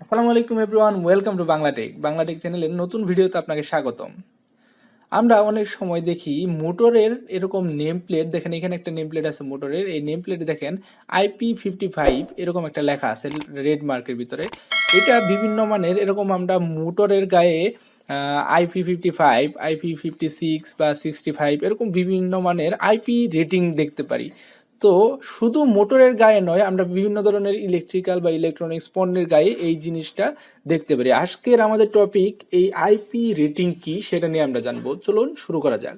আসসালামু আলাইকুম everyone, welcome to Bangla Tech চ্যানেলের নতুন ভিডিওতে আপনাকে স্বাগতম। আমরা অনেক সময় দেখি মোটরের এরকম নেম প্লেট দেখেন, এখানে একটা নেম প্লেট আছে মোটরের। এই নেম প্লেটে দেখেন IP-55 এরকম একটা লেখা আছে রেড মার্কের ভিতরে। এটা বিভিন্ন মানের এরকম আমরা মোটরের গায়ে IP-55, IP-56 বা 65 এরকম বিভিন্ন মানের আইপি রেটিং দেখতে পারি। তো শুধু মোটরের গায়ে নয়, আমরা বিভিন্ন ধরনের ইলেকট্রিক্যাল বা ইলেকট্রনিক্স পণ্যের গায়ে এই জিনিসটা দেখতে পারি। আজকের আমাদের টপিক এই আইপি রেটিং কি সেটা নিয়ে আমরা জানবো। চলুন শুরু করা যাক।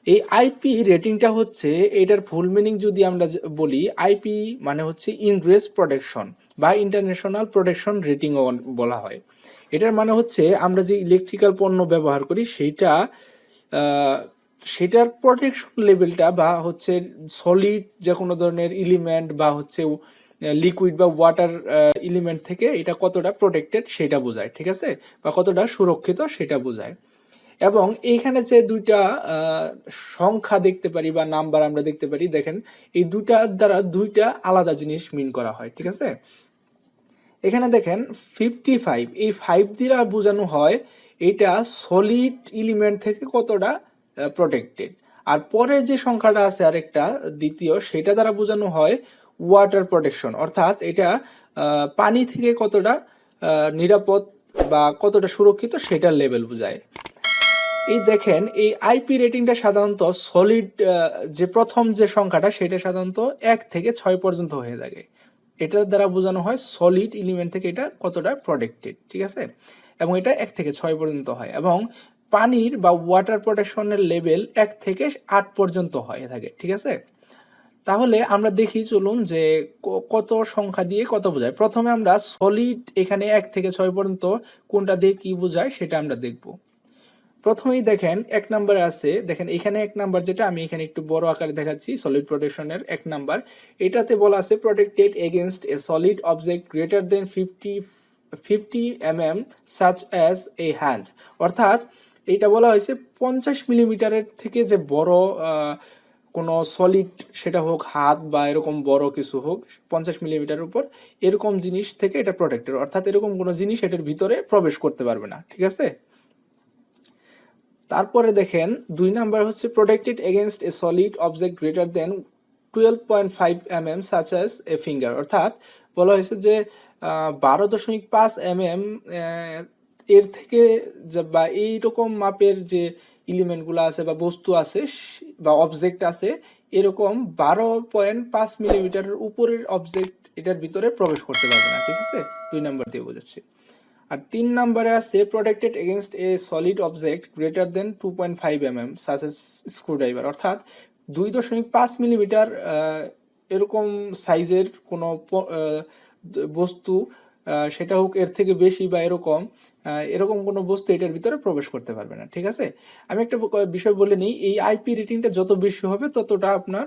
এই আইপি রেটিংটা হচ্ছে, এটার ফুল মিনিং যদি আমরা বলি, আইপি মানে হচ্ছে ইনগ্রেস প্রোটেকশন বা ইন্টারন্যাশনাল প্রোটেকশন রেটিংও বলা হয়। এটার মানে হচ্ছে আমরা যে ইলেকট্রিক্যাল পণ্য ব্যবহার করি সেটার প্রোটেকশন লেভেলটা, বা হচ্ছে সলিড যে কোনো ধরনের এলিমেন্ট বা হচ্ছে লিকুইড বা ওয়াটার এলিমেন্ট থেকে এটা কতটা প্রোটেক্টেড সেটা বোঝায়, ঠিক আছে, বা কতটা সুরক্ষিত সেটা বোঝায়। এবং এইখানে যে দুইটা সংখ্যা দেখতে পারি বা নাম্বার আমরা দেখতে পারি, দেখেন এই দুইটার দ্বারা দুইটা আলাদা জিনিস মিন করা হয়, ঠিক আছে। এখানে দেখেন 55, এই 5 দ্বারা বোঝানো হয় এটা সলিড এলিমেন্ট থেকে কতটা প্রোটেক্টেড। আর পরের যে সংখ্যাটা আছে আরেকটা দ্বিতীয়, সেটা দ্বারা বোঝানো হয় ওয়াটার প্রোটেকশন, অর্থাৎ এটা পানি থেকে কতটা নিরাপদ বা কতটা সুরক্ষিত সেটার লেভেল বোঝায়। এই দেখেন এই আইপি রেটিংটা সাধারণত সলিড, যে প্রথম যে সংখ্যাটা সেটা সাধারণত 1 থেকে 6 পর্যন্ত হয়ে থাকে। এটার দ্বারা বোঝানো হয় সলিড এলিমেন্ট থেকে এটা কতটা প্রোটেক্টেড, ঠিক আছে। এবং এটা 1 থেকে 6 পর্যন্ত হয়। এবং পানির বা ওয়াটার প্রোটেকশনের লেভেল 1 থেকে 8 পর্যন্ত হয়ে থাকে, ঠিক আছে। তাহলে আমরা দেখি, চলুন যে কত সংখ্যা দিয়ে কত বোঝায়। প্রথমে আমরা সলিড, এখানে 1 থেকে 6 পর্যন্ত কোনটা দিয়ে কি বোঝায় সেটা আমরা দেখব। প্রথমেই দেখেন 1 নম্বরে আছে, দেখেন এখানে 1 নাম্বার, যেটা আমি এখানে একটু বড় আকারে দেখাচ্ছি, সলিড প্রোটেকশনের 1 নাম্বার। এটাতে বলা আছে protected against a solid object greater then 50 mm such as a hand, অর্থাৎ এইটা বলা হয়েছে 50 মিলিমিটারের থেকে যে বড় কোনো সলিড, সেটা হোক হাত বা এরকম বড় কিছু হোক, 50 মিলিমিটারের উপর এরকম জিনিস থেকে এটা প্রোটেক্টেড, অর্থাৎ এরকম কোনো জিনিস এটার ভিতরে প্রবেশ করতে পারবে না, ঠিক আছে। তারপরে দেখেন 2 নাম্বার হচ্ছে protected against a solid object greater then 12.5 mm such as a finger, অর্থাৎ বলা হয়েছে যে 12.5 mm এর থেকে বা এইরকম মাপের যে এলিমেন্টগুলো আছে বা বস্তু আছে বা অবজেক্ট আছে, এরকম 12.5 মিলিমিটারের উপরের অবজেক্ট এটার ভিতরে প্রবেশ করতে পারবে না, ঠিক আছে। 2 নাম্বার দিয়ে বোঝাচ্ছি। আর 3 নম্বরে আছে protected against a solid object greater then 2.5 mm such as screwdriver, অর্থাৎ 2.5 মিলিমিটার এরকম সাইজের কোনো বস্তু, সেটা হোক এর থেকে বেশি বা এরকম কোনো বস্তু এটার ভিতরে প্রবেশ করতে পারবে না, ঠিক আছে। আমি একটা বিষয় বলে নিই, এই আইপি রেটিংটা যত বেশি হবে ততটা আপনার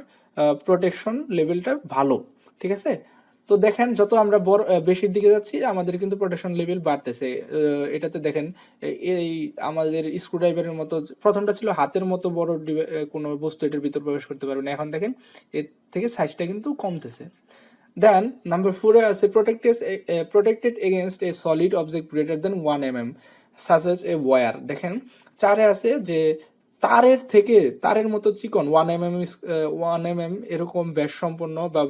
প্রোটেকশন লেভেলটা ভালো, ঠিক আছে। তো দেখেন যত আমরা বেশির দিকে যাচ্ছি আমাদের কিন্তু প্রোটেকশন লেভেল বাড়তেছে। এটাতে দেখেন এই আমাদের স্ক্রুড্রাইভারের মতো প্রথমটা ছিল হাতের মতো বড় কোনো বস্তু এটার ভিতর প্রবেশ করতে পারবে না, এখন দেখেন এর থেকে সাইজটা কিন্তু কমতেছে। দেন নাম্বার 4-এ আছে protected against a solid object greater than 1 mm such as a wire. দেখেন 4-এ আছে যে তারের মতো চিকন 1 mm এরকম ব্যাস সম্পন্ন বা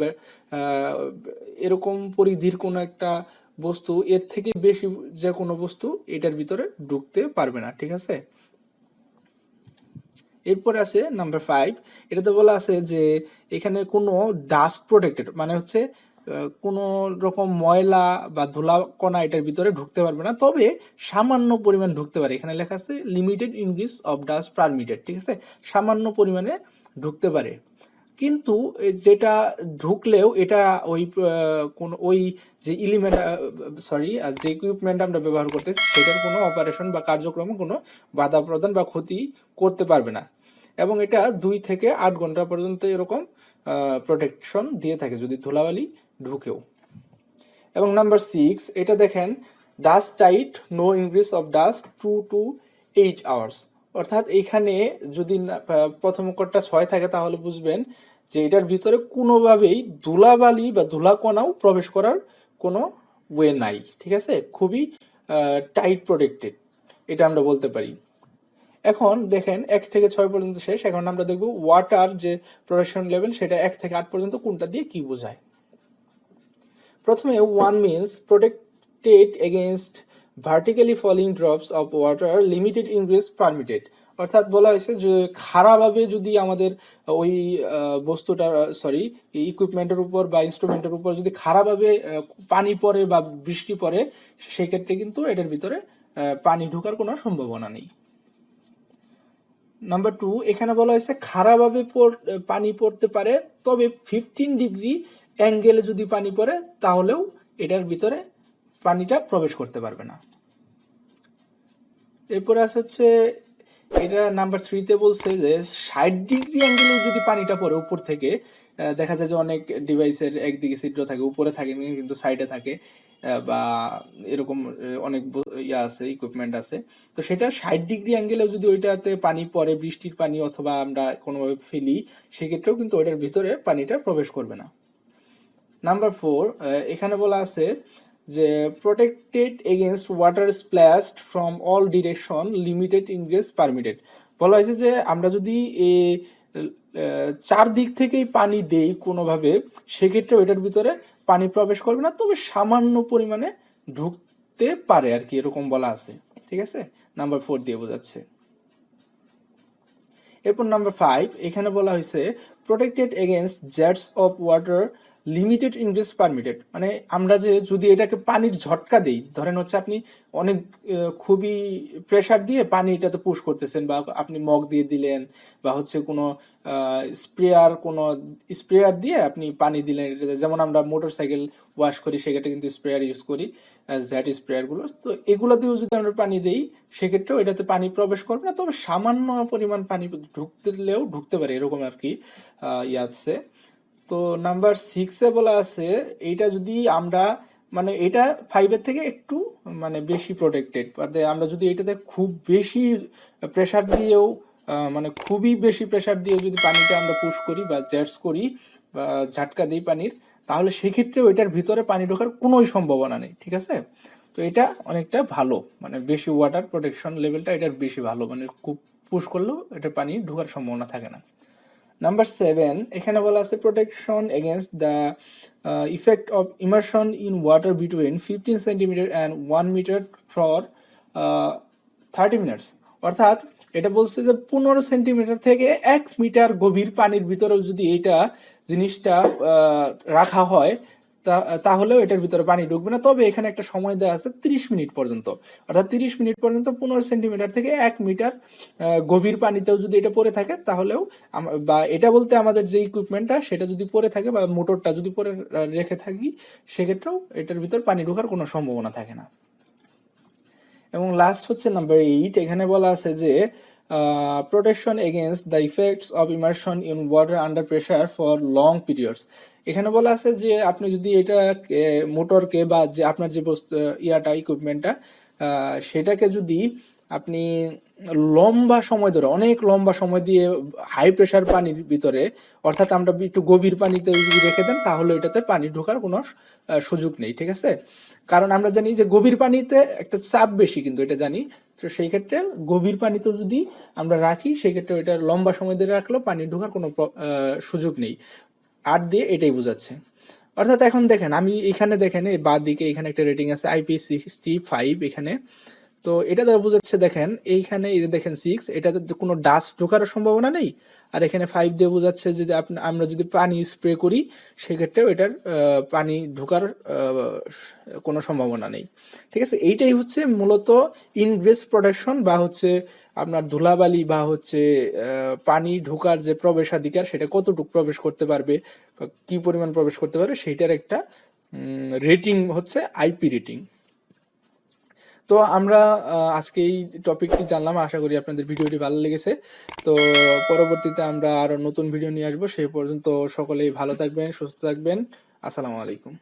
এরকম পরিধির কোনো একটা বস্তু, এর থেকে বেশি যে কোনো বস্তু এটার ভিতরে ঢুকতে পারবে না, ঠিক আছে। এরপরে আছে নাম্বার 5, এটাতে বলা আছে যে এখানে কোনো ডাস্ট প্রোটেক্টেড, মানে হচ্ছে কোনো রকম ময়লা বা ধুলা কণা এটার ভিতরে ঢুকতে পারবে না, তবে সামান্য পরিমাণ ঢুকতে পারে। এখানে লেখা আছে limited increase of dust permitted, ঠিক আছে, সামান্য পরিমাণে ঢুকতে পারে। কিন্তু যেটা ঢুকলেও এটা ওই যে যে ইকুইপমেন্ট আমরা ব্যবহার করতেছি সেটার কোনো অপারেশন বা কার্যক্রমে কোনো বাধা প্রদান বা ক্ষতি করতে পারবে না। এবং এটা 2 থেকে 8 ঘন্টা পর্যন্ত এরকম প্রোটেকশন দিয়ে থাকে যদি ধুলাবালি ঢুকেও। এবং নাম্বার 6, এটা দেখেন dust tight, no increase of dust 2 to 8 hours, অর্থাৎ এখানে যদি প্রথম অক্ষরটা 6 থাকে তাহলে বুঝবেন যে এটার ভিতরে কোনোভাবেই ধুলাবালি বা ধুলাকণাও প্রবেশ করার কোনো ওয়ে নাই, ঠিক আছে, খুবই টাইট প্রোটেক্টেড, এটা আমরা বলতে পারি। এখন দেখেন 1 থেকে 6 পর্যন্ত শেষ, এখন আমরা দেখব ওয়াটার যে প্রোটেকশন লেভেল সেটা 1 থেকে 8 পর্যন্ত কোনটা দিয়ে কি বোঝায়। প্রথমে 1 means protected against vertically falling drops of water, limited ingress permitted. অর্থাৎ বলা হয়েছে যে খারাপভাবে যদি আমাদের ওই বস্তুটা সরি ইকুইপমেন্টের উপর বা ইনস্ট্রুমেন্টের উপর যদি খারাপভাবে পানি পড়ে বা বৃষ্টি পড়ে, সেক্ষেত্রে কিন্তু এটার ভিতরে পানি ঢোকার কোনো সম্ভাবনা নেই। নাম্বার 2, এখানে বলা হয়েছে খারাপভাবে পানি পড়তে পারে, তবে 15 ডিগ্রি অ্যাঙ্গেলে যদি পানি পড়ে তাহলেও এটার ভিতরে পানিটা প্রবেশ করতে পারবে না। এরপরে আছে হচ্ছে এটা নাম্বার 3তে বলছে যে 60 ডিগ্রি অ্যাঙ্গেলে যদি পানিটা পড়ে উপর থেকে, দেখা যায় যে অনেক ডিভাইসের একদিকে ছিদ্র থাকে, উপরে থাকে কিন্তু সাইডে থাকে, বা এরকম অনেক ইয়া আছে, ইকুইপমেন্ট আছে, তো সেটা 60 ডিগ্রি অ্যাঙ্গেলেও যদি ওইটাতে পানি পড়ে, বৃষ্টির পানি অথবা আমরা কোনোভাবে ফেলি, সেক্ষেত্রেও কিন্তু ওইটার ভিতরে পানিটা প্রবেশ করবে না। নাম্বার 4, এখানে বলা আছে যে protected against water splashed from all direction, limited ingress permitted. বলা হয়েছে যে আমরা যদি চারদিক থেকেই পানি দেই কোনোভাবে, সেক্ষেত্রে ওইটার ভিতরে পানি প্রবেশ করবে না, তবে সামান্য পরিমাণে ঢুকতে পারে আর কি, এরকম বলা আছে, ঠিক আছে, নাম্বার 4 দিয়ে বোঝাচ্ছে। এরপর নাম্বার 5, এখানে বলা হয়েছে protected against jets of water, limited ingress permitted. মানে আমরা যে যদি এটাকে পানির ঝটকা দেই, ধরেন হচ্ছে আপনি অনেক খুবই প্রেসার দিয়ে পানি এটাতে পুশ করতেছেন, বা আপনি মগ দিয়ে দিলেন, বা হচ্ছে কোনো স্প্রেয়ার দিয়ে আপনি পানি দিলেন এটাতে, যেমন আমরা মোটর সাইকেল ওয়াশ করি সেক্ষেত্রে কিন্তু স্প্রেয়ার ইউজ করি, জেট স্প্রেয়ারগুলো, তো এগুলো দিয়েও যদি আমরা পানি দিই সেক্ষেত্রেও এটাতে পানি প্রবেশ করবে না, তবে সামান্য পরিমাণ পানি ঢুকতে পারে, এরকম আর কি ইয়ে আছে। তো নাম্বার 6-এ বলা আছে এইটা যদি আমরা মানে এটা 5-এর থেকে একটু মানে বেশি প্রোটেক্টেড, আমরা যদি এটাতে খুব বেশি প্রেসার দিয়েও মানে খুবই বেশি প্রেসার দিয়েও যদি পানিটা আমরা পুশ করি বা জেটস করি বা ঝাটকা দিই পানির, তাহলে সেক্ষেত্রেও এটার ভিতরে পানি ঢোকার কোনোই সম্ভাবনা নেই, ঠিক আছে। তো এটা অনেকটা ভালো, মানে বেশি ওয়াটার প্রোটেকশন লেভেলটা এটার বেশি ভালো, মানে খুব পুশ করলেও এটা পানি ঢোকার সম্ভাবনা থাকে না। নাম্বার 7, এখানে বলা আছে protection against the effect of immersion in water between 15 centimetre and 1 metre for 30 minutes. অর্থাৎ এটা বলছে যে 15 সেন্টিমিটার থেকে 1 মিটার গভীর পানির ভিতরেও যদি এইটা জিনিসটা রাখা হয়, তাহলেও এটার ভিতরে পানি ঢুকবে না, তবে এখানে একটা সময় দেওয়া আছে 30 মিনিট পর্যন্ত। অর্থাৎ 30 মিনিট পর্যন্ত 15 সেন্টিমিটার থেকে 1 মিটার গভীর পানিতেও যদি এটা পড়ে থাকে, তাহলেও বা এটা বলতে আমাদের যে ইকুইপমেন্টটা সেটা যদি পড়ে থাকে বা মোটরটা যদি পরে রেখে থাকি, সেক্ষেত্রেও এটার ভিতর পানি ঢোকার কোনো সম্ভাবনা থাকে না। এবং লাস্ট হচ্ছে নাম্বার 8, এখানে বলা আছে যে protection against the effects of immersion in water under pressure for long periods. এখানে বলা আছে যে আপনি যদি এটা মোটরকে বা যে আপনার যে ইকুইপমেন্টটা সেটাকে যদি আপনি লম্বা সময় ধরে, অনেক লম্বা সময় দিয়ে হাই প্রেসার পানির ভিতরে, অর্থাৎ আমরা একটু গভীর পানিতে যদি রেখে দেন, তাহলে এটাতে পানি ঢোকার কোনো সুযোগ নেই, ঠিক আছে। কারণ আমরা জানি যে গভীর পানিতে একটা চাপ বেশি, কিন্তু এটা জানি, তো সেই ক্ষেত্রে গভীর পানিতে যদি আমরা রাখি, সেক্ষেত্রে এটা লম্বা সময় ধরে রাখলেও পানি ঢোকার কোনো সুযোগ নেই। 8 দিয়ে এটাই বোঝাচ্ছে। অর্থাৎ এখন দেখেন, আমি এখানে দেখেন এই বাঁ দিকে এখানে একটা রেটিং আছে IP-65 এখানে, তো এটা দ্বারা বোঝাচ্ছে দেখেন এইখানে এই যে দেখেন 6, এটাতে কোনো ডাস্ট ঢোকার সম্ভাবনা নেই, আর এখানে 5 দিয়ে বোঝাচ্ছে যে আমরা যদি পানি স্প্রে করি সেক্ষেত্রেও এটার পানি ঢোকার কোনো সম্ভাবনা নেই, ঠিক আছে। এইটাই হচ্ছে মূলত ইনগ্রেস প্রোটেকশন, বা হচ্ছে আপনার ধুলাবালি বা হচ্ছে পানি ঢোকার যে প্রবেশাধিকার, সেটা কতটুকু প্রবেশ করতে পারবে বা কি পরিমাণ প্রবেশ করতে পারবে, সেইটার একটা রেটিং হচ্ছে আইপি রেটিং। তো আমরা আজকে এই টপিকটি জানলাম, আশা করি আপনাদের ভিডিওটি ভালো লেগেছে। তো পরবর্তীতে আমরা আরো নতুন ভিডিও নিয়ে আসবো, সেই পর্যন্ত সকলেই ভালো থাকবেন, সুস্থ থাকবেন। আসসালামু আলাইকুম।